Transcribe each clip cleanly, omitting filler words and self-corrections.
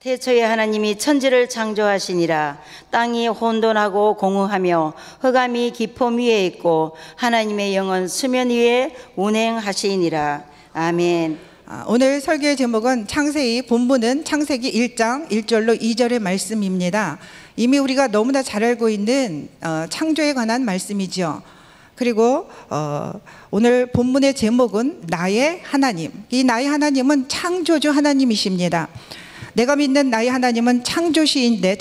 태초에 하나님이 천지를 창조하시니라. 땅이 혼돈하고 공허하며 흑암이 깊음 위에 있고 하나님의 영은 수면 위에 운행하시니라. 아멘. 오늘 설교의 제목은 창세기, 본문은 창세기 1장 1절로 2절의 말씀입니다. 이미 우리가 너무나 잘 알고 있는 창조에 관한 말씀이죠. 그리고 오늘 본문의 제목은 나의 하나님. 이 나의 하나님은 창조주 하나님이십니다. 내가 믿는 나의 하나님은 창조주이신데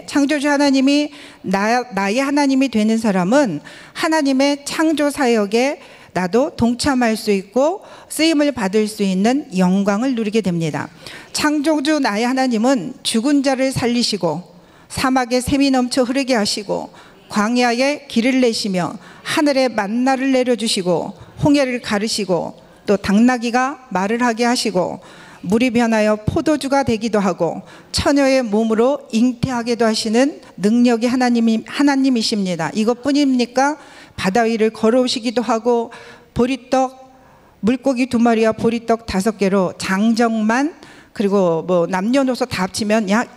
창조주 하나님이 나의 하나님이 되는 사람은 하나님의 창조 사역에 나도 동참할 수 있고 쓰임을 받을 수 있는 영광을 누리게 됩니다. 창조주 나의 하나님은 죽은 자를 살리시고 사막에 샘이 넘쳐 흐르게 하시고 광야에 길을 내시며 하늘에 만나를 내려주시고 홍해를 가르시고 또 당나귀가 말을 하게 하시고 물이 변하여 포도주가 되기도 하고 처녀의 몸으로 잉태하게도 하시는 능력의 하나님이십니다. 이것뿐입니까? 바다 위를 걸어오시기도 하고 보리떡 물고기 2마리와 보리떡 5개로 장정만 그리고 뭐 남녀노소 다 합치면 약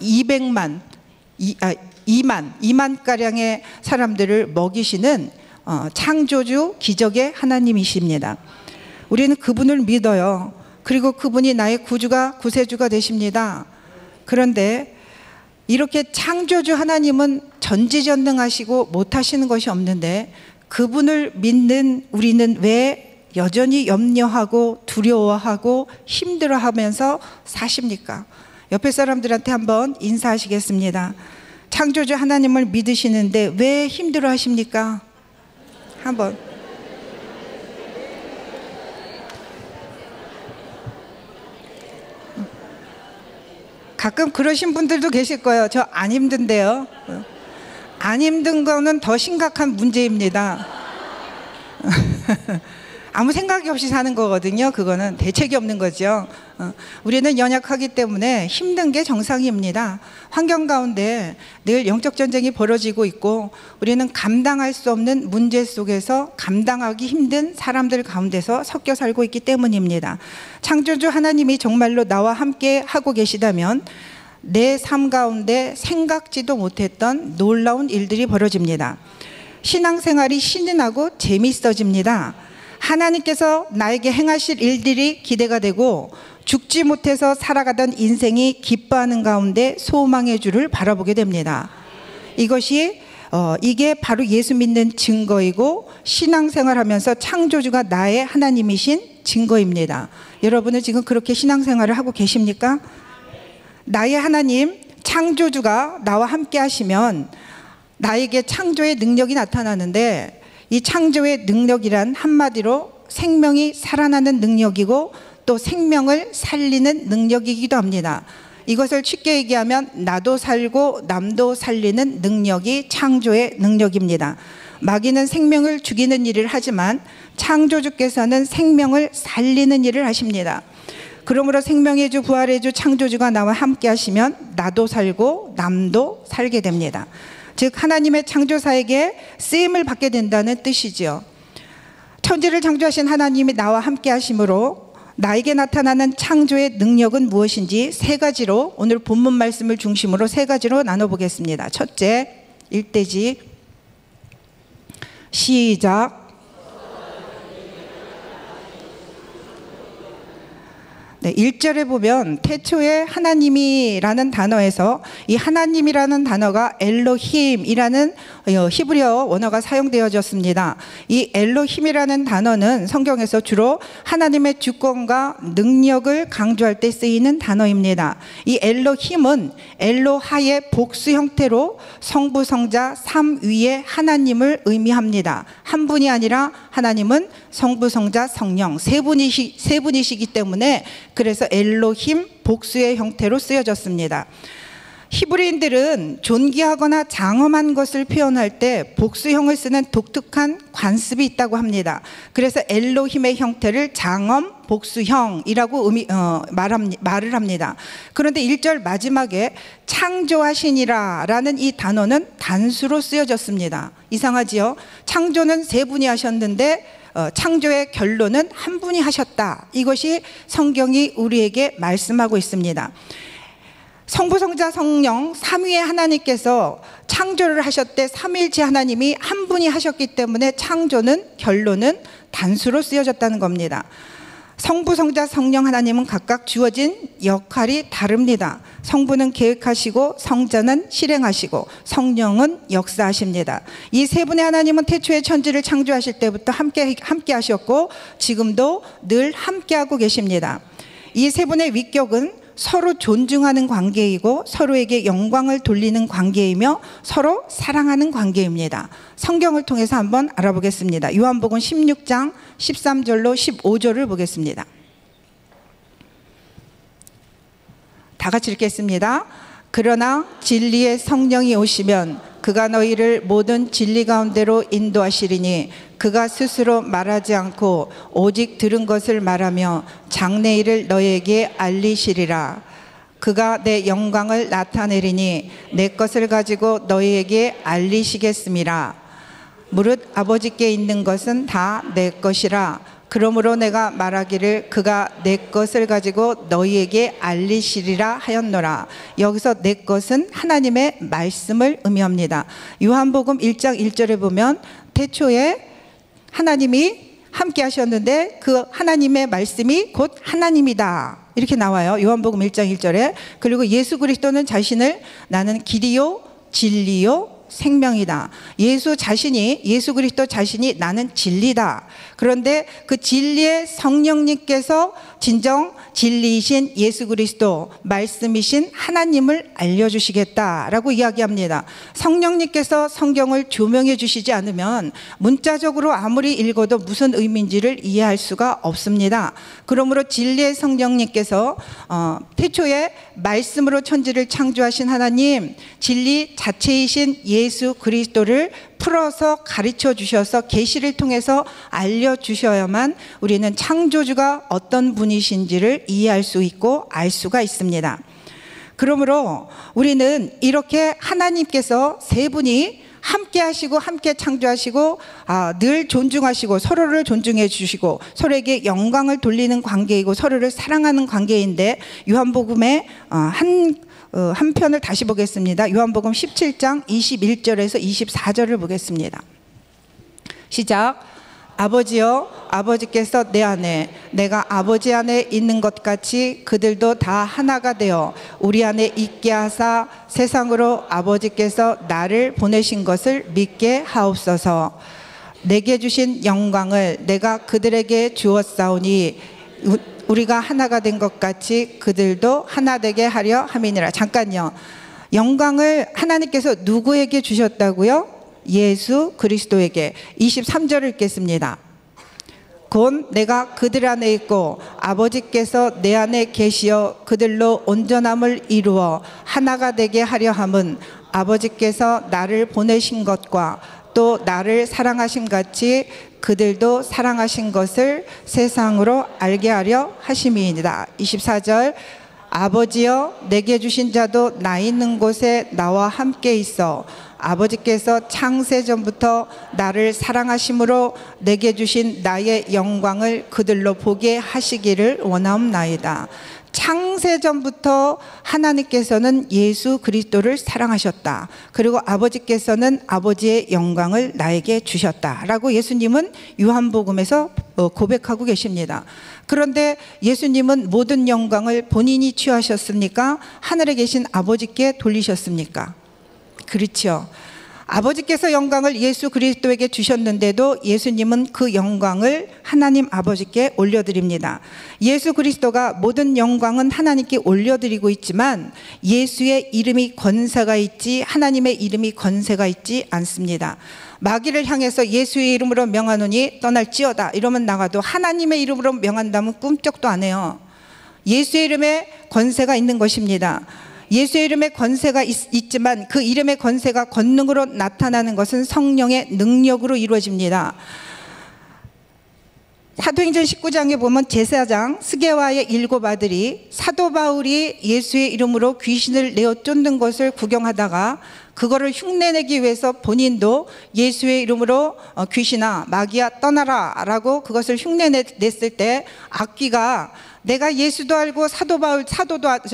2만가량의 사람들을 먹이시는 창조주 기적의 하나님이십니다. 우리는 그분을 믿어요. 그리고 그분이 나의 구주가 구세주가 되십니다. 그런데 이렇게 창조주 하나님은 전지전능하시고 못하시는 것이 없는데 그분을 믿는 우리는 왜 여전히 염려하고 두려워하고 힘들어하면서 사십니까? 옆에 사람들한테 한번 인사하시겠습니다. 창조주 하나님을 믿으시는데 왜 힘들어하십니까? 한번. 가끔 그러신 분들도 계실 거예요. 저 안 힘든데요. 안 힘든 거는 더 심각한 문제입니다. 아무 생각이 없이 사는 거거든요. 그거는 대책이 없는 거죠. 우리는 연약하기 때문에 힘든 게 정상입니다. 환경 가운데 늘 영적 전쟁이 벌어지고 있고 우리는 감당할 수 없는 문제 속에서 감당하기 힘든 사람들 가운데서 섞여 살고 있기 때문입니다. 창조주 하나님이 정말로 나와 함께 하고 계시다면 내 삶 가운데 생각지도 못했던 놀라운 일들이 벌어집니다. 신앙생활이 신이 나고 재미있어집니다. 하나님께서 나에게 행하실 일들이 기대가 되고 죽지 못해서 살아가던 인생이 기뻐하는 가운데 소망의 주를 바라보게 됩니다. 이게 바로 예수 믿는 증거이고 신앙생활하면서 창조주가 나의 하나님이신 증거입니다. 여러분은 지금 그렇게 신앙생활을 하고 계십니까? 나의 하나님 창조주가 나와 함께 하시면 나에게 창조의 능력이 나타나는데 이 창조의 능력이란 한마디로 생명이 살아나는 능력이고 또 생명을 살리는 능력이기도 합니다. 이것을 쉽게 얘기하면 나도 살고 남도 살리는 능력이 창조의 능력입니다. 마귀는 생명을 죽이는 일을 하지만 창조주께서는 생명을 살리는 일을 하십니다. 그러므로 생명의 주 부활의 주 창조주가 나와 함께 하시면 나도 살고 남도 살게 됩니다. 즉 하나님의 창조사에게 쓰임을 받게 된다는 뜻이지요. 천지를 창조하신 하나님이 나와 함께 하심으로 나에게 나타나는 창조의 능력은 무엇인지 3가지로 오늘 본문 말씀을 중심으로 3가지로 나눠보겠습니다. 첫째, 일대지 시작. 네, 1절에 보면 태초에 하나님이라는 단어에서 이 하나님이라는 단어가 엘로힘이라는 히브리어 원어가 사용되어졌습니다. 이 엘로힘이라는 단어는 성경에서 주로 하나님의 주권과 능력을 강조할 때 쓰이는 단어입니다. 이 엘로힘은 엘로하의 복수 형태로 성부 성자 삼위의 하나님을 의미합니다. 한 분이 아니라 하나님은 성부 성자 성령 세 분이시기 때문에 그래서 엘로힘 복수의 형태로 쓰여졌습니다. 히브리인들은 존귀하거나 장엄한 것을 표현할 때 복수형을 쓰는 독특한 관습이 있다고 합니다. 그래서 엘로힘의 형태를 장엄 복수형이라고 말을 합니다. 그런데 1절 마지막에 창조하시니라 라는 이 단어는 단수로 쓰여졌습니다. 이상하지요? 창조는 3분이 하셨는데 창조의 결론은 한 분이 하셨다. 이것이 성경이 우리에게 말씀하고 있습니다. 성부, 성자, 성령 삼위의 하나님께서 창조를 하셨대. 삼위일체 하나님이 한 분이 하셨기 때문에 창조는 결론은 단수로 쓰여졌다는 겁니다. 성부, 성자, 성령 하나님은 각각 주어진 역할이 다릅니다. 성부는 계획하시고 성자는 실행하시고 성령은 역사하십니다. 이 세 분의 하나님은 태초에 천지를 창조하실 때부터 함께 하셨고 지금도 늘 함께하고 계십니다. 이 세 분의 위격은 서로 존중하는 관계이고 서로에게 영광을 돌리는 관계이며 서로 사랑하는 관계입니다. 성경을 통해서 한번 알아보겠습니다. 요한복음 16장 13절로 15절을 보겠습니다. 다 같이 읽겠습니다. 그러나 진리의 성령이 오시면 그가 너희를 모든 진리 가운데로 인도하시리니 그가 스스로 말하지 않고 오직 들은 것을 말하며 장래일을 너희에게 알리시리라. 그가 내 영광을 나타내리니 내 것을 가지고 너희에게 알리시겠음이라. 무릇 아버지께 있는 것은 다 내 것이라. 그러므로 내가 말하기를 그가 내 것을 가지고 너희에게 알리시리라 하였노라. 여기서 내 것은 하나님의 말씀을 의미합니다. 요한복음 1장 1절에 보면 태초에 하나님이 함께 하셨는데 그 하나님의 말씀이 곧 하나님이다 이렇게 나와요. 요한복음 1장 1절에. 그리고 예수 그리스도는 자신을 나는 길이요 진리요 생명이다. 예수 그리스도 자신이 나는 진리다. 그런데 그 진리의 성령님께서 진정 진리이신 예수 그리스도 말씀이신 하나님을 알려주시겠다라고 이야기합니다. 성령님께서 성경을 조명해 주시지 않으면 문자적으로 아무리 읽어도 무슨 의미인지를 이해할 수가 없습니다. 그러므로 진리의 성령님께서 태초에 말씀으로 천지를 창조하신 하나님, 진리 자체이신 예수 그리스도를 풀어서 가르쳐 주셔서 계시를 통해서 알려주셔야만 우리는 창조주가 어떤 분이신지를 이해할 수 있고 알 수가 있습니다. 그러므로 우리는 이렇게 하나님께서 세 분이 함께 하시고 함께 창조하시고 늘 존중하시고 서로를 존중해 주시고 서로에게 영광을 돌리는 관계이고 서로를 사랑하는 관계인데 요한복음의 한 편을 다시 보겠습니다. 요한복음 17장 21절에서 24절을 보겠습니다. 시작. 아버지여, 아버지께서 내 안에 내가 아버지 안에 있는 것 같이 그들도 다 하나가 되어 우리 안에 있게 하사 세상으로 아버지께서 나를 보내신 것을 믿게 하옵소서. 내게 주신 영광을 내가 그들에게 주었사오니 우리가 하나가 된 것 같이 그들도 하나 되게 하려 함이니라. 잠깐요. 영광을 하나님께서 누구에게 주셨다고요? 예수 그리스도에게. 23절을 읽겠습니다. 곧 내가 그들 안에 있고 아버지께서 내 안에 계시어 그들로 온전함을 이루어 하나가 되게 하려 함은 아버지께서 나를 보내신 것과 또 나를 사랑하신 같이 그들도 사랑하신 것을 세상으로 알게 하려 하심이니라. 24절. 아버지여, 내게 주신 자도 나 있는 곳에 나와 함께 있어 아버지께서 창세전부터 나를 사랑하심으로 내게 주신 나의 영광을 그들로 보게 하시기를 원하옵나이다. 창세전부터 하나님께서는 예수 그리스도를 사랑하셨다. 그리고 아버지께서는 아버지의 영광을 나에게 주셨다라고 예수님은 요한복음에서 고백하고 계십니다. 그런데 예수님은 모든 영광을 본인이 취하셨습니까? 하늘에 계신 아버지께 돌리셨습니까? 그렇죠. 아버지께서 영광을 예수 그리스도에게 주셨는데도 예수님은 그 영광을 하나님 아버지께 올려드립니다. 예수 그리스도가 모든 영광은 하나님께 올려드리고 있지만 예수의 이름이 권세가 있지 하나님의 이름이 권세가 있지 않습니다. 마귀를 향해서 예수의 이름으로 명하노니 떠날지어다 이러면 나가도 하나님의 이름으로 명한다면 꿈쩍도 안 해요. 예수의 이름에 권세가 있는 것입니다. 예수의 이름에 권세가 있지만 그 이름의 권세가 권능으로 나타나는 것은 성령의 능력으로 이루어집니다. 사도행전 19장에 보면 제사장 스게와의 7 아들이 사도 바울이 예수의 이름으로 귀신을 내어 쫓는 것을 구경하다가 그거를 흉내내기 위해서 본인도 예수의 이름으로 귀신아 마귀야 떠나라 라고 그것을 흉내냈을 때 악귀가 내가 예수도 알고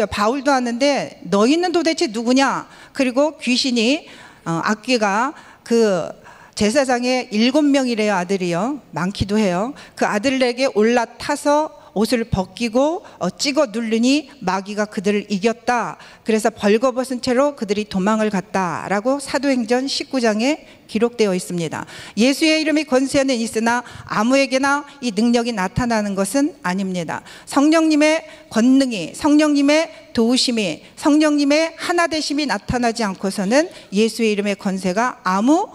바울도 아는데 너희는 도대체 누구냐? 그리고 귀신이 악귀가 그 제사장의 7명이래요. 아들이요. 많기도 해요. 그 아들에게 올라타서 옷을 벗기고 찍어 누르니 마귀가 그들을 이겼다. 그래서 벌거벗은 채로 그들이 도망을 갔다라고 사도행전 19장에 기록되어 있습니다. 예수의 이름이 권세는 있으나 아무에게나 이 능력이 나타나는 것은 아닙니다. 성령님의 권능이, 성령님의 도우심이, 성령님의 하나되심이 나타나지 않고서는 예수의 이름의 권세가 아무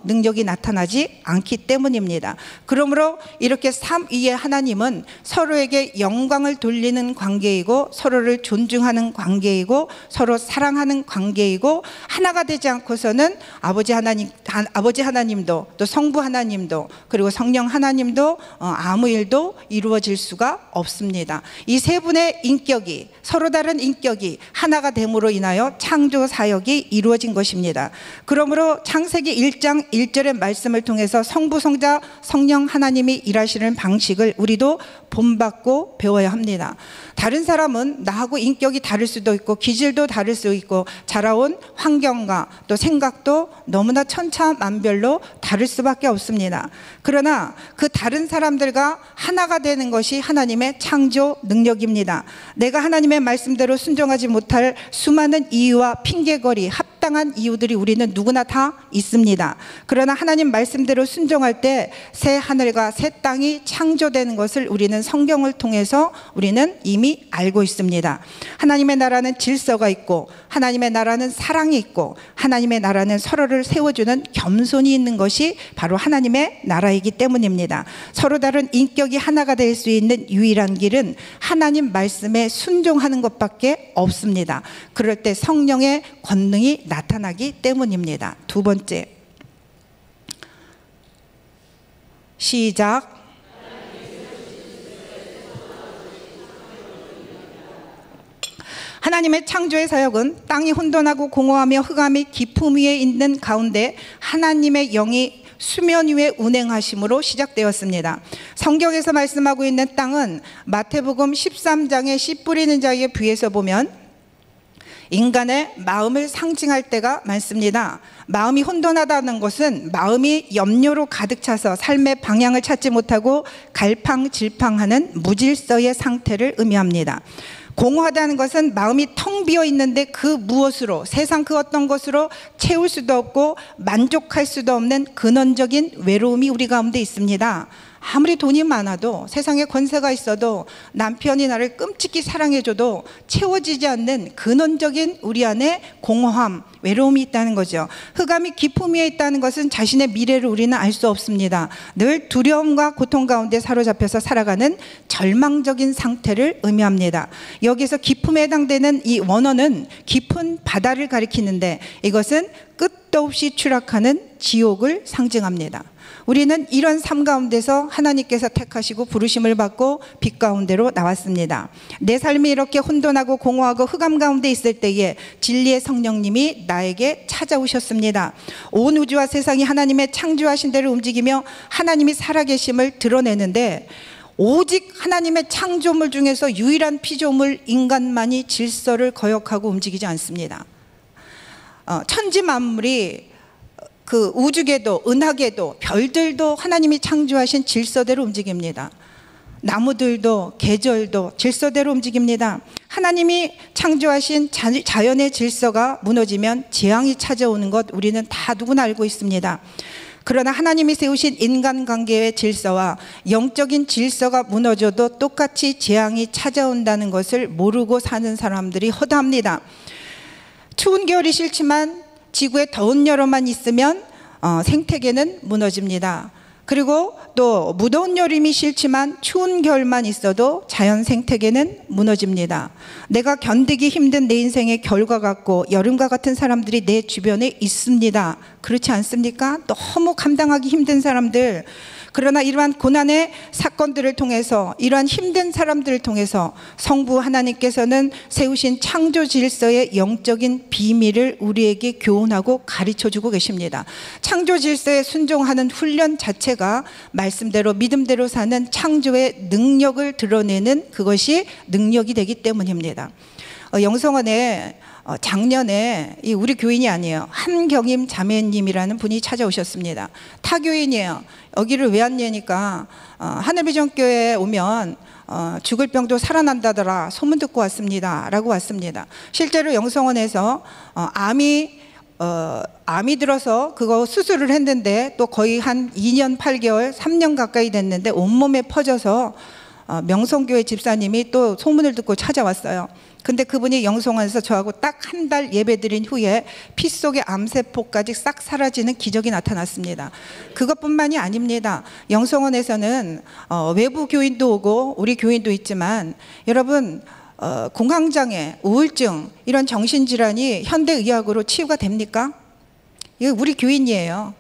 능력이 나타나지 않기 때문입니다. 그러므로 이렇게 삼위의 하나님은 서로에게 영광을 돌리는 관계이고, 서로를 존중하는 관계이고, 서로 사랑하는 관계이고, 하나가 되지 않고서는 아버지 하나님도 또 성부 하나님도 그리고 성령 하나님도 아무 일도 이루어질 수가 없습니다. 이 세 분의 인격이, 서로 다른 인격이 하나가 됨으로 인하여 창조 사역이 이루어진 것입니다. 그러므로 창세기 1장 1절의 말씀을 통해서 성부, 성자, 성령 하나님이 일하시는 방식을 우리도 본받고 배워야 합니다. 다른 사람은 나하고 인격이 다를 수도 있고 기질도 다를 수 있고 자라온 환경과 또 생각도 너무나 천차만별로 다를 수밖에 없습니다. 그러나 그 다른 사람들과 하나가 되는 것이 하나님의 창조 능력입니다. 내가 하나님의 말씀대로 순종하지 못할 수많은 이유와 핑계거리, 합당한 이유들이 우리는 누구나 다 있습니다. 그러나 하나님 말씀대로 순종할 때 새 하늘과 새 땅이 창조되는 것을 우리는 성경을 통해서 우리는 이미 알고 있습니다. 하나님의 나라는 질서가 있고, 하나님의 나라는 사랑이 있고, 하나님의 나라는 서로를 세워주는 겸손이 있는 것이 바로 하나님의 나라이기 때문입니다. 서로 다른 인격이 하나가 될 수 있는 유일한 길은 하나님 말씀에 순종하는 것밖에 없습니다. 그럴 때 성령의 권능이 나타나기 때문입니다. 두 번째, 시작. 하나님의 창조의 사역은 땅이 혼돈하고 공허하며 흑암이 깊음 위에 있는 가운데 하나님의 영이 수면 위에 운행하심으로 시작되었습니다. 성경에서 말씀하고 있는 땅은 마태복음 13장의 씨 뿌리는 자에게 비해서 보면 인간의 마음을 상징할 때가 많습니다. 마음이 혼돈하다는 것은 마음이 염려로 가득 차서 삶의 방향을 찾지 못하고 갈팡질팡하는 무질서의 상태를 의미합니다. 공허하다는 것은 마음이 텅 비어 있는데 그 무엇으로, 세상 그 어떤 것으로 채울 수도 없고 만족할 수도 없는 근원적인 외로움이 우리 가운데 있습니다. 아무리 돈이 많아도, 세상에 권세가 있어도, 남편이 나를 끔찍히 사랑해줘도 채워지지 않는 근원적인 우리 안에 공허함, 외로움이 있다는 거죠. 흑암이 깊음 위에 있다는 것은 자신의 미래를 우리는 알 수 없습니다. 늘 두려움과 고통 가운데 사로잡혀서 살아가는 절망적인 상태를 의미합니다. 여기서 깊음에 해당되는 이 원어는 깊은 바다를 가리키는데 이것은 끝도 없이 추락하는 지옥을 상징합니다. 우리는 이런 삶 가운데서 하나님께서 택하시고 부르심을 받고 빛 가운데로 나왔습니다. 내 삶이 이렇게 혼돈하고 공허하고 흑암 가운데 있을 때에 진리의 성령님이 나에게 찾아오셨습니다. 온 우주와 세상이 하나님의 창조하신 대로 움직이며 하나님이 살아계심을 드러내는데 오직 하나님의 창조물 중에서 유일한 피조물 인간만이 질서를 거역하고 움직이지 않습니다. 천지 만물이 그 우주계도, 은하계도, 별들도 하나님이 창조하신 질서대로 움직입니다. 나무들도, 계절도 질서대로 움직입니다. 하나님이 창조하신 자연의 질서가 무너지면 재앙이 찾아오는 것 우리는 다 누구나 알고 있습니다. 그러나 하나님이 세우신 인간관계의 질서와 영적인 질서가 무너져도 똑같이 재앙이 찾아온다는 것을 모르고 사는 사람들이 허다합니다. 추운 겨울이 싫지만 지구에 더운 여름만 있으면 생태계는 무너집니다. 그리고 또 무더운 여름이 싫지만 추운 겨울만 있어도 자연 생태계는 무너집니다. 내가 견디기 힘든 내 인생의 겨울과 같고 여름과 같은 사람들이 내 주변에 있습니다. 그렇지 않습니까? 너무 감당하기 힘든 사람들, 그러나 이러한 고난의 사건들을 통해서, 이러한 힘든 사람들을 통해서 성부 하나님께서는 세우신 창조 질서의 영적인 비밀을 우리에게 교훈하고 가르쳐주고 계십니다. 창조 질서에 순종하는 훈련 자체가 말씀대로 믿음대로 사는 창조의 능력을 드러내는, 그것이 능력이 되기 때문입니다. 영성원에 작년에 우리 교인이 아니에요, 한경임 자매님이라는 분이 찾아오셨습니다. 타교인이에요. 여기를 왜 왔냐니까 하늘비전교회에 오면 죽을 병도 살아난다더라 소문 듣고 왔습니다 라고 왔습니다. 실제로 영성원에서 암이 들어서 그거 수술을 했는데 또 거의 한 2년 8개월 3년 가까이 됐는데 온몸에 퍼져서 명성교회 집사님이 또 소문을 듣고 찾아왔어요. 근데 그분이 영성원에서 저하고 딱 한 달 예배드린 후에 피 속의 암세포까지 싹 사라지는 기적이 나타났습니다. 그것뿐만이 아닙니다. 영성원에서는 외부 교인도 오고 우리 교인도 있지만, 여러분 공황장애, 우울증 이런 정신질환이 현대의학으로 치유가 됩니까? 이거 우리 교인이에요.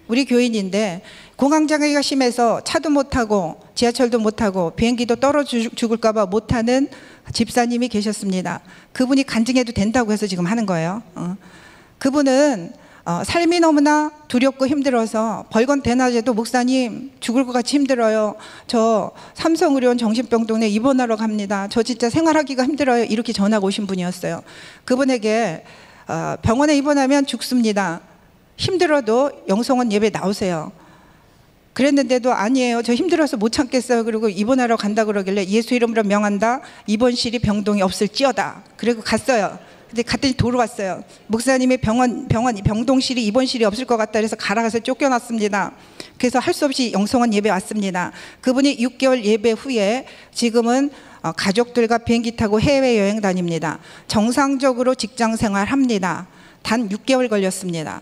우리 교인인데 공황장애가 심해서 차도 못 타고 지하철도 못 타고 비행기도 떨어져 죽을까 봐 못 타는 집사님이 계셨습니다. 그분이 간증해도 된다고 해서 지금 하는 거예요. 그분은 삶이 너무나 두렵고 힘들어서 벌건 대낮에도 목사님 죽을 것 같이 힘들어요. 저 삼성의료원 정신병동에 입원하러 갑니다. 저 진짜 생활하기가 힘들어요. 이렇게 전화가 오신 분이었어요. 그분에게 병원에 입원하면 죽습니다. 힘들어도 영성원 예배 나오세요. 그랬는데도 아니에요. 저 힘들어서 못 참겠어요. 그리고 입원하러 간다 그러길래 예수 이름으로 명한다. 입원실이 병동이 없을지어다. 그리고 갔어요. 근데 갔더니 돌아왔어요. 목사님의 병동실이 입원실이 없을 것 같다 그래서 가라가서 쫓겨났습니다. 그래서 할 수 없이 영성원 예배 왔습니다. 그분이 6개월 예배 후에 지금은 가족들과 비행기 타고 해외여행 다닙니다. 정상적으로 직장생활 합니다. 단 6개월 걸렸습니다.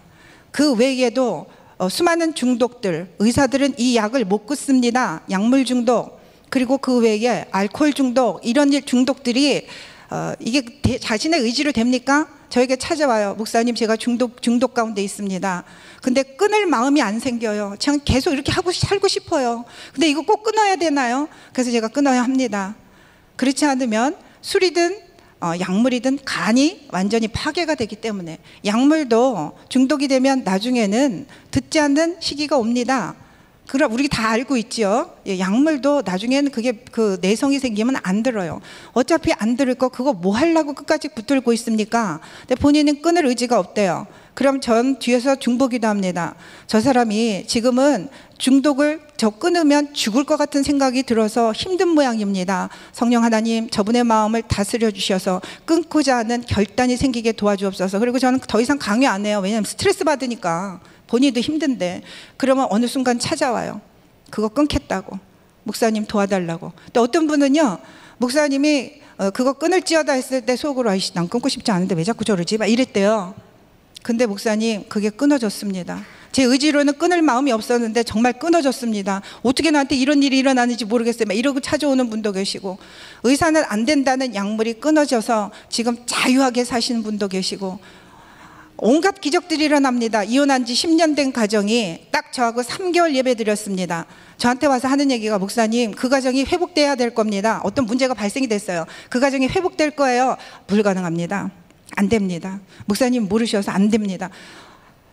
그 외에도 수많은 중독들, 의사들은 이 약을 못 끊습니다. 약물 중독, 그리고 그 외에 알코올 중독, 이런 중독들이 이게 자신의 의지로 됩니까? 저에게 찾아와요. 목사님 제가 중독 가운데 있습니다. 근데 끊을 마음이 안 생겨요. 그냥 계속 이렇게 살고 싶어요. 근데 이거 꼭 끊어야 되나요? 그래서 제가 끊어야 합니다. 그렇지 않으면 술이든 약물이든 간이 완전히 파괴가 되기 때문에, 약물도 중독이 되면 나중에는 듣지 않는 시기가 옵니다. 그럼 우리 다 알고 있죠. 약물도 나중에는 그게 내성이 생기면 안 들어요. 어차피 안 들을 거 그거 뭐 하려고 끝까지 붙들고 있습니까? 근데 본인은 끊을 의지가 없대요. 그럼 전 뒤에서 중보기도 합니다. 저 사람이 지금은 중독을 끊으면 죽을 것 같은 생각이 들어서 힘든 모양입니다. 성령 하나님 저분의 마음을 다스려 주셔서 끊고자 하는 결단이 생기게 도와주옵소서. 그리고 저는 더 이상 강요 안 해요. 왜냐하면 스트레스 받으니까 본인도 힘든데. 그러면 어느 순간 찾아와요. 그거 끊겠다고, 목사님 도와달라고. 또 어떤 분은요, 목사님이 그거 끊을지어다 했을 때 속으로 아이씨 난 끊고 싶지 않은데 왜 자꾸 저러지? 막 이랬대요. 근데 목사님 그게 끊어졌습니다. 제 의지로는 끊을 마음이 없었는데 정말 끊어졌습니다. 어떻게 나한테 이런 일이 일어나는지 모르겠어요. 막 이러고 찾아오는 분도 계시고, 의사는 안 된다는 약물이 끊어져서 지금 자유하게 사시는 분도 계시고, 온갖 기적들이 일어납니다. 이혼한 지 10년 된 가정이 딱 저하고 3개월 예배 드렸습니다. 저한테 와서 하는 얘기가, 목사님 그 가정이 회복돼야 될 겁니다. 어떤 문제가 발생이 됐어요. 그 가정이 회복될 거예요. 불가능합니다. 안 됩니다. 목사님 모르셔서 안 됩니다.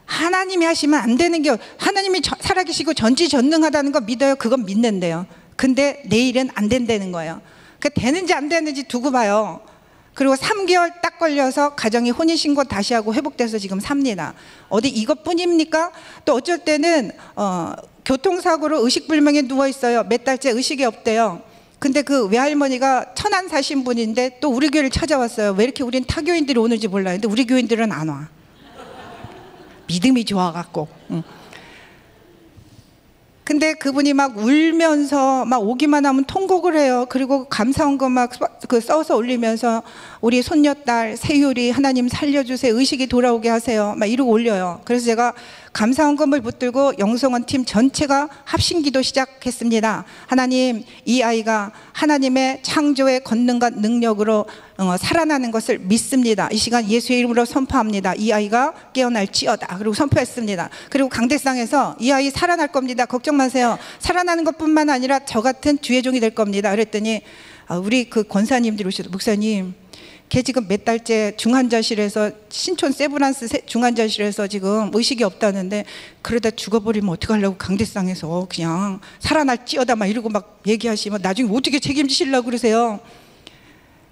하나님이 하시면 안 되는 게, 하나님이 살아계시고 전지전능하다는 거 믿어요. 그건 믿는데요. 근데 내일은 안 된다는 거예요. 그 되는지 안 되는지 두고 봐요. 그리고 3개월 딱 걸려서 가정이 혼인신고 다시 하고 회복돼서 지금 삽니다. 어디 이것뿐입니까? 또 어쩔 때는 교통사고로 의식불명에 누워있어요. 몇 달째 의식이 없대요. 근데 그 외할머니가 천안 사신 분인데 또 우리 교회를 찾아왔어요. 왜 이렇게 우린 타교인들이 오는지 몰라요. 근데 우리 교인들은 안 와. 믿음이 좋아갖고. 근데 그분이 막 울면서 막 오기만 하면 통곡을 해요. 그리고 감사한 거 막 써서 올리면서 우리 손녀딸 세율이 하나님 살려주세요. 의식이 돌아오게 하세요. 막 이러고 올려요. 그래서 제가 감사헌금을 붙들고 영성원 팀 전체가 합심기도 시작했습니다. 하나님, 이 아이가 하나님의 창조의 권능과 능력으로 살아나는 것을 믿습니다. 이 시간 예수의 이름으로 선포합니다. 이 아이가 깨어날지어다. 그리고 선포했습니다. 그리고 강대상에서 이 아이 살아날 겁니다. 걱정 마세요. 살아나는 것뿐만 아니라 저 같은 주의 종이 될 겁니다. 그랬더니 우리 그 권사님들이 오셔서, 목사님, 걔 지금 몇 달째 중환자실에서, 신촌 세브란스 중환자실에서 지금 의식이 없다는데, 그러다 죽어버리면 어떡하려고 강대상에서 그냥 살아날지어다 막 이러고 막 얘기하시면 나중에 어떻게 책임지시려고 그러세요?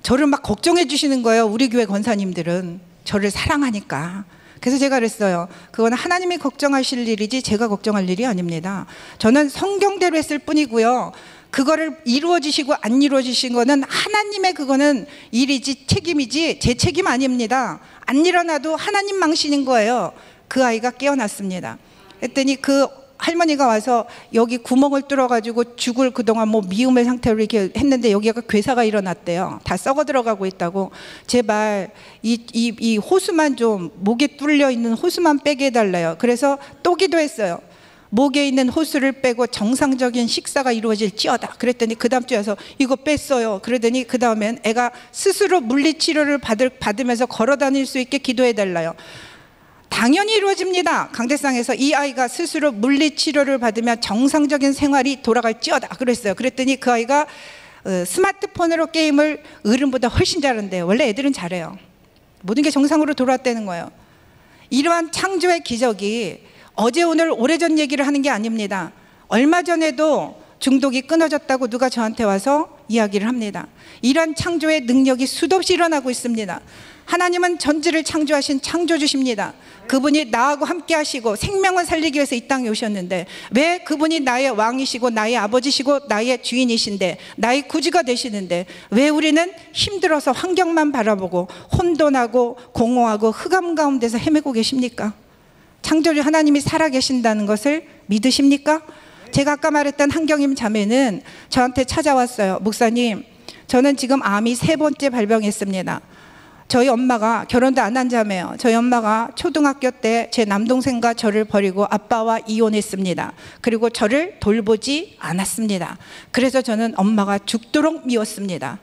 저를 막 걱정해 주시는 거예요. 우리 교회 권사님들은 저를 사랑하니까. 그래서 제가 그랬어요. 그건 하나님이 걱정하실 일이지 제가 걱정할 일이 아닙니다. 저는 성경대로 했을 뿐이고요, 그거를 이루어지시고 안 이루어지신 거는 하나님의 그거는 일이지 책임이지 제 책임 아닙니다. 안 일어나도 하나님 망신인 거예요. 그 아이가 깨어났습니다. 했더니 그 할머니가 와서 여기 구멍을 뚫어가지고 죽을 그동안 뭐 미움의 상태로 이렇게 했는데 여기가 괴사가 일어났대요. 다 썩어 들어가고 있다고. 제발 이 호수만 좀, 목에 뚫려 있는 호수만 빼게 해달래요. 그래서 또 기도했어요. 목에 있는 호수를 빼고 정상적인 식사가 이루어질지어다. 그랬더니 그 다음 주에 와서 이거 뺐어요. 그러더니 그 다음엔 애가 스스로 물리치료를 받으면서 걸어 다닐 수 있게 기도해 달라요. 당연히 이루어집니다. 강대상에서 이 아이가 스스로 물리치료를 받으면 정상적인 생활이 돌아갈지어다 그랬어요. 그랬더니 그 아이가 스마트폰으로 게임을 어른보다 훨씬 잘한대요. 원래 애들은 잘해요. 모든 게 정상으로 돌아왔다는 거예요. 이러한 창조의 기적이 어제 오늘 오래전 얘기를 하는 게 아닙니다. 얼마 전에도 중독이 끊어졌다고 누가 저한테 와서 이야기를 합니다. 이런 창조의 능력이 수도 없이 일어나고 있습니다. 하나님은 전지를 창조하신 창조주십니다. 그분이 나하고 함께 하시고 생명을 살리기 위해서 이 땅에 오셨는데, 왜 그분이 나의 왕이시고 나의 아버지시고 나의 주인이신데 나의 구주가 되시는데 왜 우리는 힘들어서 환경만 바라보고 혼돈하고 공허하고 흑암 가운데서 헤매고 계십니까? 창조주 하나님이 살아계신다는 것을 믿으십니까? 제가 아까 말했던 한경임 자매는 저한테 찾아왔어요. 목사님, 저는 지금 암이 3번째 발병했습니다. 저희 엄마가, 결혼도 안 한 자매예요. 저희 엄마가 초등학교 때 제 남동생과 저를 버리고 아빠와 이혼했습니다. 그리고 저를 돌보지 않았습니다. 그래서 저는 엄마가 죽도록 미웠습니다.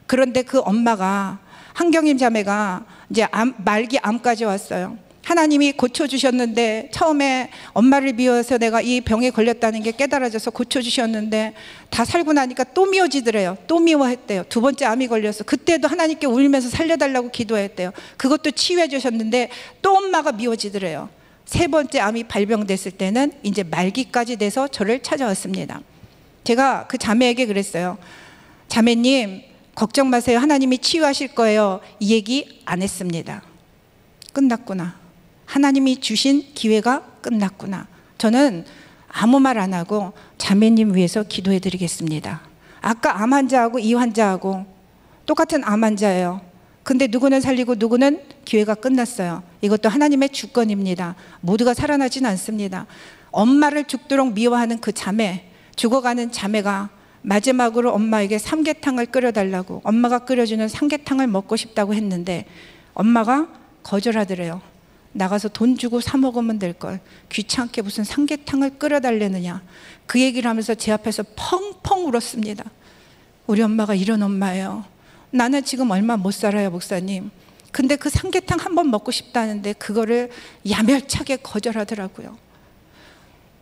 그런데 그 엄마가, 한경임 자매가 이제 말기 암까지 왔어요. 하나님이 고쳐주셨는데, 처음에 엄마를 미워서 내가 이 병에 걸렸다는 게 깨달아져서 고쳐주셨는데 다 살고 나니까 또 미워지더래요. 또 미워했대요. 2번째 암이 걸려서 그때도 하나님께 울면서 살려달라고 기도했대요. 그것도 치유해 주셨는데 또 엄마가 미워지더래요. 3번째 암이 발병됐을 때는 이제 말기까지 돼서 저를 찾아왔습니다. 제가 그 자매에게 그랬어요. 자매님, 걱정 마세요. 하나님이 치유하실 거예요. 이 얘기 안 했습니다. 끝났구나. 하나님이 주신 기회가 끝났구나. 저는 아무 말 안 하고 자매님 위해서 기도해 드리겠습니다. 아까 암 환자하고 이 환자하고 똑같은 암 환자예요. 근데 누구는 살리고 누구는 기회가 끝났어요. 이것도 하나님의 주권입니다. 모두가 살아나지는 않습니다. 엄마를 죽도록 미워하는 그 자매, 죽어가는 자매가 마지막으로 엄마에게 삼계탕을 끓여달라고, 엄마가 끓여주는 삼계탕을 먹고 싶다고 했는데 엄마가 거절하더래요. 나가서 돈 주고 사 먹으면 될 걸 귀찮게 무슨 삼계탕을 끓여달래느냐. 그 얘기를 하면서 제 앞에서 펑펑 울었습니다. 우리 엄마가 이런 엄마예요. 나는 지금 얼마 못 살아요, 목사님. 근데 그 삼계탕 한번 먹고 싶다는데 그거를 야멸차게 거절하더라고요.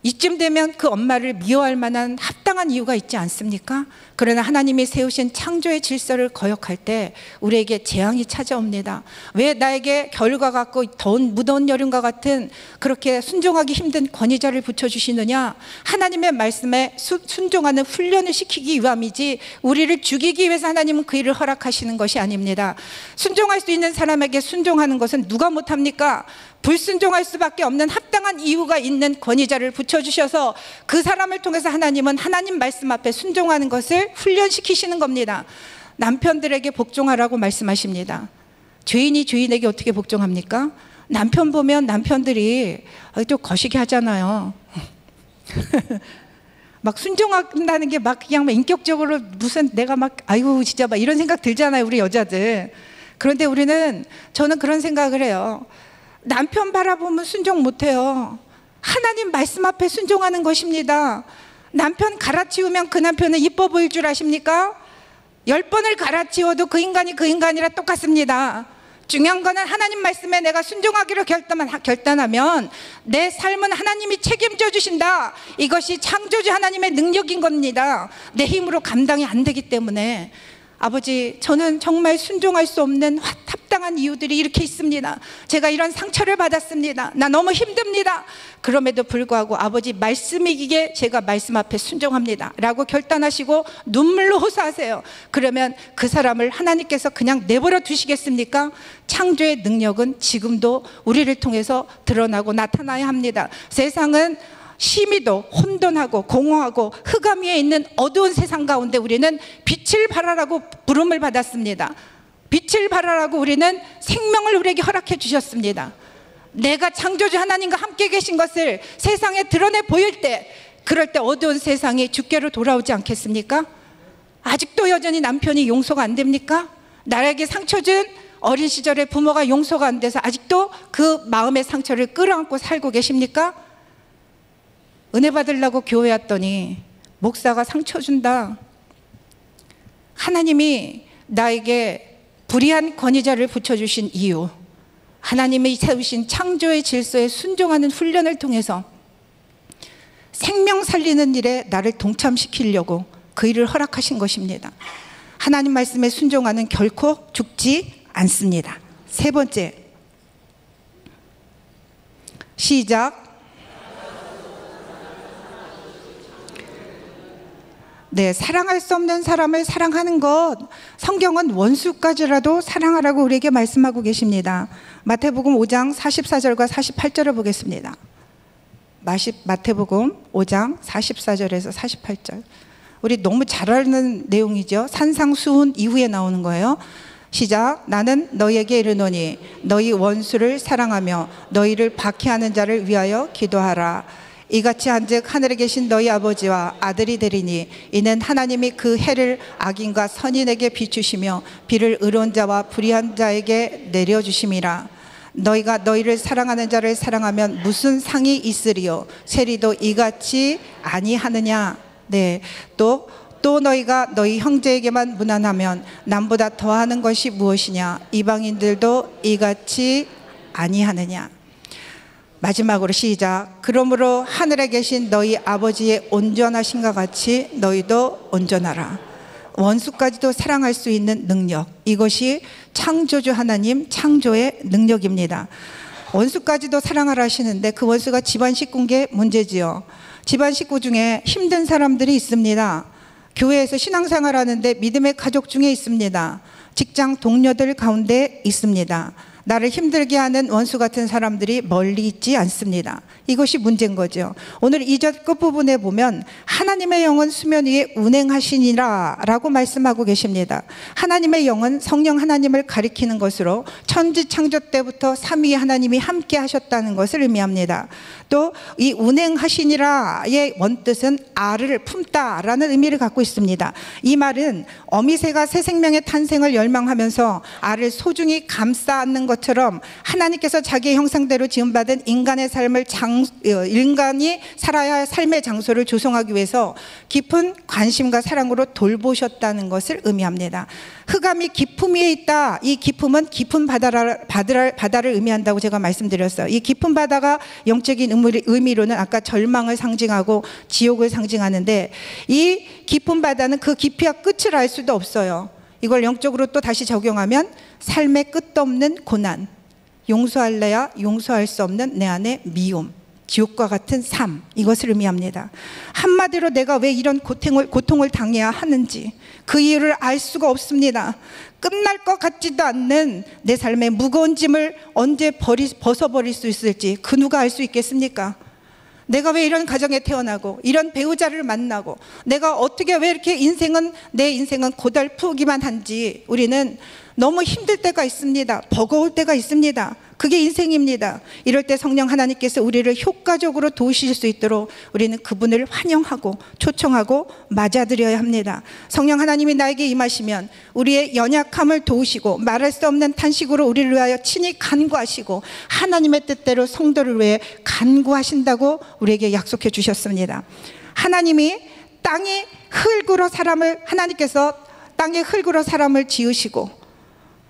이쯤 되면 그 엄마를 미워할 만한 합당한 이유가 있지 않습니까? 그러나 하나님이 세우신 창조의 질서를 거역할 때 우리에게 재앙이 찾아옵니다. 왜 나에게 겨울과 같고 무더운 여름과 같은 그렇게 순종하기 힘든 권위자를 붙여주시느냐? 하나님의 말씀에 순종하는 훈련을 시키기 위함이지 우리를 죽이기 위해서 하나님은 그 일을 허락하시는 것이 아닙니다. 순종할 수 있는 사람에게 순종하는 것은 누가 못합니까? 불순종할 수밖에 없는 합당한 이유가 있는 권위자를 붙여주셔서 그 사람을 통해서 하나님은 하나님 말씀 앞에 순종하는 것을 훈련시키시는 겁니다. 남편들에게 복종하라고 말씀하십니다. 죄인이 죄인에게 어떻게 복종합니까? 남편 보면 남편들이 또 거시기 하잖아요. 막 순종한다는 게 막 그냥 인격적으로 무슨 내가 막 아이고 진짜 막 이런 생각 들잖아요, 우리 여자들. 그런데 저는 그런 생각을 해요. 남편 바라보면 순종 못해요. 하나님 말씀 앞에 순종하는 것입니다. 남편 갈아치우면 그 남편은 이뻐 보일 줄 아십니까? 10번을 갈아치워도 그 인간이 그 인간이라 똑같습니다. 중요한 거는 하나님 말씀에 내가 순종하기로 결단하면 내 삶은 하나님이 책임져 주신다. 이것이 창조주 하나님의 능력인 겁니다. 내 힘으로 감당이 안 되기 때문에. 아버지, 저는 정말 순종할 수 없는 합당한 이유들이 이렇게 있습니다. 제가 이런 상처를 받았습니다. 나 너무 힘듭니다. 그럼에도 불구하고 아버지 말씀이기에 제가 말씀 앞에 순종합니다 라고 결단하시고 눈물로 호소하세요. 그러면 그 사람을 하나님께서 그냥 내버려 두시겠습니까? 창조의 능력은 지금도 우리를 통해서 드러나고 나타나야 합니다. 세상은 심히도 혼돈하고 공허하고 흑암 위에 있는 어두운 세상 가운데 우리는 빛을 발하라고 부름을 받았습니다. 빛을 발하라고 우리는 생명을 우리에게 허락해 주셨습니다. 내가 창조주 하나님과 함께 계신 것을 세상에 드러내 보일 때, 그럴 때 어두운 세상이 주께로 돌아오지 않겠습니까? 아직도 여전히 남편이 용서가 안 됩니까? 나에게 상처 준 어린 시절에 부모가 용서가 안 돼서 아직도 그 마음의 상처를 끌어안고 살고 계십니까? 은혜 받으려고 교회 왔더니 목사가 상처 준다. 하나님이 나에게 불의한 권위자를 붙여주신 이유, 하나님이 세우신 창조의 질서에 순종하는 훈련을 통해서 생명 살리는 일에 나를 동참시키려고 그 일을 허락하신 것입니다. 하나님 말씀에 순종하는 결코 죽지 않습니다. 세 번째, 시작. 네, 사랑할 수 없는 사람을 사랑하는 것, 성경은 원수까지라도 사랑하라고 우리에게 말씀하고 계십니다. 마태복음 5장 44절과 48절을 보겠습니다. 마태복음 5장 44절에서 48절. 우리 너무 잘 아는 내용이죠. 산상수훈 이후에 나오는 거예요. 시작. 나는 너희에게 이르노니 너희 원수를 사랑하며 너희를 박해하는 자를 위하여 기도하라. 이같이 한즉 하늘에 계신 너희 아버지와 아들이 되리니 이는 하나님이 그 해를 악인과 선인에게 비추시며 비를 의로운 자와 불의한 자에게 내려주심이라. 너희가 너희를 사랑하는 자를 사랑하면 무슨 상이 있으리요? 세리도 이같이 아니하느냐. 네, 또 너희가 너희 형제에게만 무난하면 남보다 더하는 것이 무엇이냐? 이방인들도 이같이 아니하느냐. 마지막으로 시작. 그러므로 하늘에 계신 너희 아버지의 온전하신가 같이 너희도 온전하라. 원수까지도 사랑할 수 있는 능력, 이것이 창조주 하나님 창조의 능력입니다. 원수까지도 사랑하라 하시는데 그 원수가 집안 식구인 게 문제지요. 집안 식구 중에 힘든 사람들이 있습니다. 교회에서 신앙생활 하는데 믿음의 가족 중에 있습니다. 직장 동료들 가운데 있습니다. 나를 힘들게 하는 원수 같은 사람들이 멀리 있지 않습니다. 이것이 문제인 거죠. 오늘 2절 끝부분에 보면 하나님의 영은 수면 위에 운행하시니라 라고 말씀하고 계십니다. 하나님의 영은 성령 하나님을 가리키는 것으로 천지창조 때부터 삼위의 하나님이 함께 하셨다는 것을 의미합니다. 또 이 운행하시니라의 원뜻은 알을 품다라는 의미를 갖고 있습니다. 이 말은 어미새가 새 생명의 탄생을 열망하면서 알을 소중히 감싸 안는 것처럼 하나님께서 자기의 형상대로 지음받은 인간의 삶을 인간이 살아야 할 삶의 장소를 조성하기 위해서 깊은 관심과 사랑으로 돌보셨다는 것을 의미합니다. 흑암이 깊음 위에 있다. 이 깊음은 깊은 바다를 의미한다고 제가 말씀드렸어요. 이 깊은 바다가 영적인 의미로는 아까 절망을 상징하고 지옥을 상징하는데, 이 깊은 바다는 그 깊이와 끝을 알 수도 없어요. 이걸 영적으로 또 다시 적용하면 삶의 끝도 없는 고난, 용서할래야 용서할 수 없는 내 안의 미움, 지옥과 같은 삶, 이것을 의미합니다. 한마디로 내가 왜 이런 고통을 당해야 하는지 그 이유를 알 수가 없습니다. 끝날 것 같지도 않는 내 삶의 무거운 짐을 언제 벗어버릴 수 있을지 그 누가 알 수 있겠습니까? 내가 왜 이런 가정에 태어나고 이런 배우자를 만나고 내가 어떻게 왜 이렇게 내 인생은 고달프기만 한지 우리는 너무 힘들 때가 있습니다. 버거울 때가 있습니다. 그게 인생입니다. 이럴 때 성령 하나님께서 우리를 효과적으로 도우실 수 있도록 우리는 그분을 환영하고 초청하고 맞아들여야 합니다. 성령 하나님이 나에게 임하시면 우리의 연약함을 도우시고 말할 수 없는 탄식으로 우리를 위하여 친히 간구하시고 하나님의 뜻대로 성도를 위해 간구하신다고 우리에게 약속해 주셨습니다. 하나님이 하나님께서 땅의 흙으로 사람을 지으시고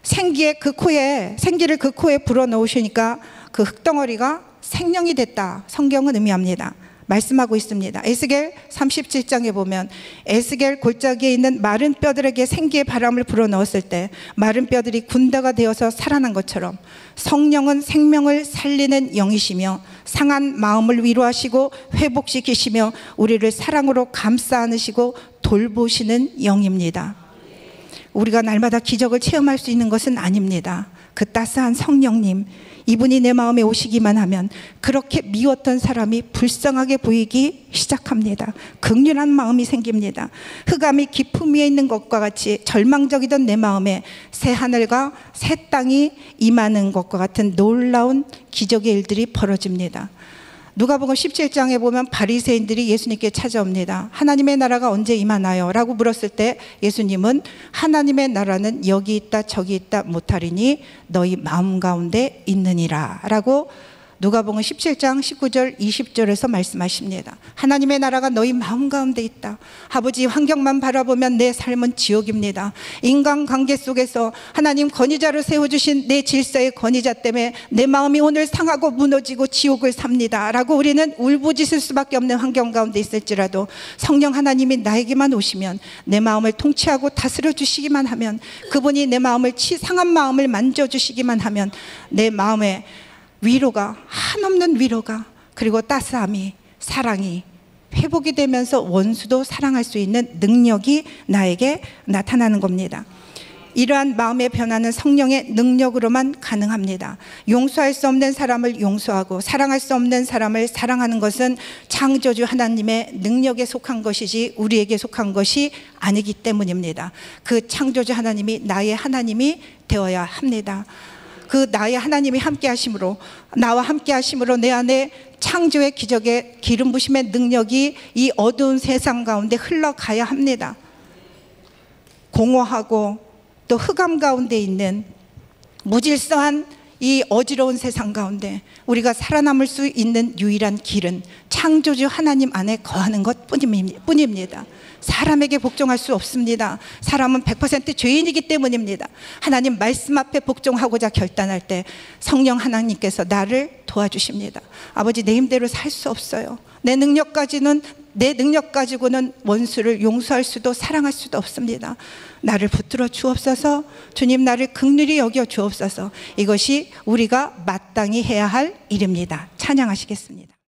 생기를 그 코에 불어넣으시니까 그 흙덩어리가 생명이 됐다. 성경은 의미합니다. 말씀하고 있습니다. 에스겔 37장에 보면 에스겔 골짜기에 있는 마른 뼈들에게 생기의 바람을 불어넣었을 때 마른 뼈들이 군다가 되어서 살아난 것처럼 성령은 생명을 살리는 영이시며 상한 마음을 위로하시고 회복시키시며 우리를 사랑으로 감싸 안으시고 돌보시는 영입니다. 우리가 날마다 기적을 체험할 수 있는 것은 아닙니다. 그 따스한 성령님, 이분이 내 마음에 오시기만 하면 그렇게 미웠던 사람이 불쌍하게 보이기 시작합니다. 긍휼한 마음이 생깁니다. 흑암이 깊음 위에 있는 것과 같이 절망적이던 내 마음에 새 하늘과 새 땅이 임하는 것과 같은 놀라운 기적의 일들이 벌어집니다. 누가복음 17장에 보면 바리새인들이 예수님께 찾아옵니다. 하나님의 나라가 언제 임하나요? 라고 물었을 때 예수님은 하나님의 나라는 여기 있다 저기 있다 못하리니 너희 마음 가운데 있느니라 라고 누가복음 17장 19절 20절에서 말씀하십니다. 하나님의 나라가 너희 마음 가운데 있다. 아버지 환경만 바라보면 내 삶은 지옥입니다. 인간관계 속에서 하나님 권위자로 세워주신 내 질서의 권위자 때문에 내 마음이 오늘 상하고 무너지고 지옥을 삽니다 라고 우리는 울부짖을 수밖에 없는 환경 가운데 있을지라도 성령 하나님이 나에게만 오시면 내 마음을 통치하고 다스려 주시기만 하면 그분이 내 마음을 상한 마음을 만져주시기만 하면 내 마음에 위로가 한없는 위로가 그리고 따스함이 사랑이 회복이 되면서 원수도 사랑할 수 있는 능력이 나에게 나타나는 겁니다. 이러한 마음의 변화는 성령의 능력으로만 가능합니다. 용서할 수 없는 사람을 용서하고 사랑할 수 없는 사람을 사랑하는 것은 창조주 하나님의 능력에 속한 것이지 우리에게 속한 것이 아니기 때문입니다. 그 창조주 하나님이 나의 하나님이 되어야 합니다. 그 나의 하나님이 함께 하심으로 나와 함께 하심으로 내 안에 창조의 기적의 기름 부심의 능력이 이 어두운 세상 가운데 흘러가야 합니다. 공허하고 또 흑암 가운데 있는 무질서한 이 어지러운 세상 가운데 우리가 살아남을 수 있는 유일한 길은 창조주 하나님 안에 거하는 것 뿐입니다. 사람에게 복종할 수 없습니다. 사람은 100% 죄인이기 때문입니다. 하나님 말씀 앞에 복종하고자 결단할 때 성령 하나님께서 나를 도와주십니다. 아버지 내 힘대로 살 수 없어요. 내 능력 가지고는 원수를 용서할 수도 사랑할 수도 없습니다. 나를 붙들어 주옵소서. 주님 나를 긍휼히 여겨 주옵소서. 이것이 우리가 마땅히 해야 할 일입니다. 찬양하시겠습니다.